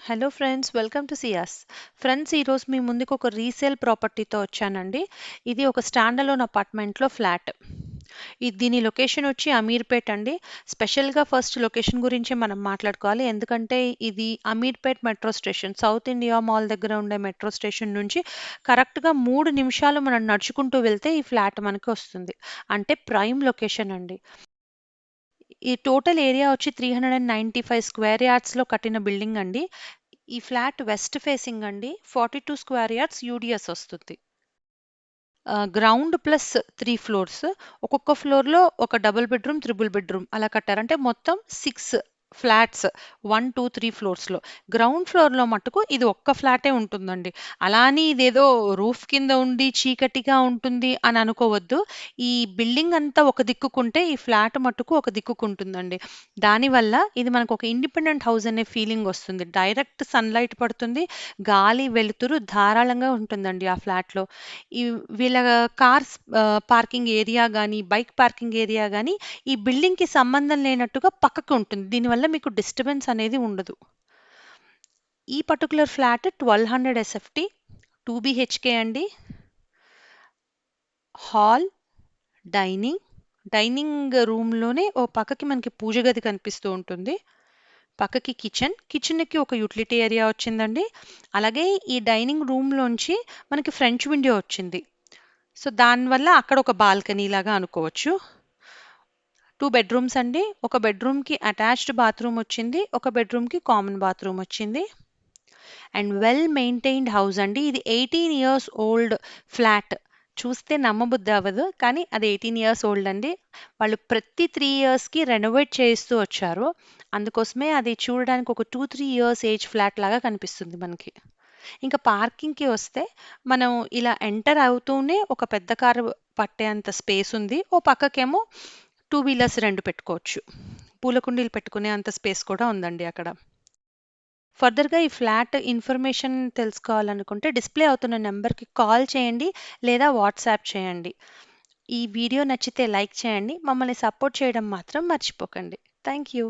Hello friends, welcome to Ciaz. Friends, ఈరోజు మీ ముందుకు ఒక రీసేల్ ప్రాపర్టీతో వచ్చానండి. ఇది ఒక స్టాండ్ అలోన్ అపార్ట్మెంట్లో ఫ్లాట్. దీని లొకేషన్ వచ్చి అమీర్పేట్ అండి. స్పెషల్గా ఫస్ట్ లొకేషన్ గురించి మనం మాట్లాడుకోవాలి, ఎందుకంటే ఇది Ameerpet metro station, south India mall దగ్గర ఉండే మెట్రో స్టేషన్ నుంచి కరెక్ట్గా 3 నిమిషాలు మనం నడుచుకుంటూ వెళ్తే ఈ ఫ్లాట్ మనకి వస్తుంది. అంటే ప్రైమ్ లొకేషన్ అండి. ఈ టోటల్ ఏరియా వచ్చి 395 స్క్వేర్ యార్డ్స్లో కట్టిన బిల్డింగ్ అండి. ఈ ఫ్లాట్ వెస్ట్ ఫేసింగ్ అండి. 42 స్క్వేర్ యార్డ్స్ యూడిఎస్ వస్తుంది. Ground plus 3 floors. ఒక్కొక్క ఫ్లోర్లో ఒక డబుల్ బెడ్రూమ్, త్రిబుల్ బెడ్రూమ్ అలా కట్టారు. అంటే మొత్తం 6 ఫ్లాట్స్, 1, 2, 3 ఫ్లోర్స్లో. గ్రౌండ్ ఫ్లోర్లో మటుకు ఇది ఒక్క ఫ్లాటే ఉంటుందండి. అలా అని ఇదేదో రూఫ్ కింద ఉండి చీకటిగా ఉంటుంది అని అనుకోవద్దు. ఈ బిల్డింగ్ అంతా ఒక దిక్కుకుంటే ఈ ఫ్లాట్ మటుకు ఒక దిక్కుకుంటుందండి. దానివల్ల ఇది మనకు ఒక ఇండిపెండెంట్ హౌస్ అనే ఫీలింగ్ వస్తుంది. డైరెక్ట్ సన్లైట్ పడుతుంది, గాలి వెలుతురు ధారాళంగా ఉంటుందండి ఆ ఫ్లాట్లో. ఈ వీళ్ళ కార్స్ పార్కింగ్ ఏరియా కానీ, బైక్ పార్కింగ్ ఏరియా కానీ ఈ బిల్డింగ్‌కి సంబంధం లేనట్టుగా పక్కకు ఉంటుంది. దీనివల్ల మీకు డిస్టర్బెన్స్ అనేది ఉండదు. ఈ పర్టిక్యులర్ ఫ్లాట్ 1200 ఎస్ఎఫ్టీ, 2 బీహెచ్కే అండి. హాల్, డైనింగ్, డైనింగ్ రూమ్‌లోనే ఓ పక్కకి మనకి పూజ గది కనిపిస్తూ ఉంటుంది. పక్కకి కిచెన్‌కి ఒక యుటిలిటీ ఏరియా వచ్చిందండి. అలాగే ఈ డైనింగ్ రూమ్‌లోంచి మనకి ఫ్రెంచ్ విండో వచ్చింది. సో, దానివల్ల అక్కడ ఒక బాల్కనీ లాగా అనుకోవచ్చు. 2 బెడ్రూమ్స్ అండి. ఒక బెడ్రూమ్‌కి అటాచ్డ్ బాత్రూమ్ వచ్చింది. ఒక బెడ్రూమ్‌కి కామన్ బాత్రూమ్ వచ్చింది. అండ్ వెల్ మెయింటైన్డ్ హౌస్ అండి. ఇది 18 ఇయర్స్ ఓల్డ్ ఫ్లాట్. చూస్తే నమ్మబుద్ధి అవ్వదు, కానీ అది 18 ఇయర్స్ ఓల్డ్ అండి. వాళ్ళు ప్రతి 3 ఇయర్స్‌కి రెనోవేట్ చేయిస్తూ వచ్చారు. అందుకోసమే అది చూడడానికి ఒక 2, 3 ఇయర్స్ ఏజ్ ఫ్లాట్ లాగా కనిపిస్తుంది మనకి. ఇంకా పార్కింగ్‌కి వస్తే, మనం ఇలా ఎంటర్ అవుతూనే ఒక పెద్ద కారు పట్టేంత స్పేస్ ఉంది. ఓ పక్కకేమో 2 వీలర్స్ 2 పెట్టుకోవచ్చు. పూల కుండీలు పెట్టుకునే అంత స్పేస్ కూడా ఉందండి అక్కడ. ఫర్దర్‌గా ఈ ఫ్లాట్ ఇన్ఫర్మేషన్ తెలుసుకోవాలనుకుంటే డిస్‌ప్లే అవుతున్న నంబర్‌కి కాల్ చేయండి లేదా వాట్సాప్ చేయండి. ఈ వీడియో నచ్చితే లైక్ చేయండి. మమ్మల్ని సపోర్ట్ చేయడం మాత్రం మర్చిపోకండి. Thank you.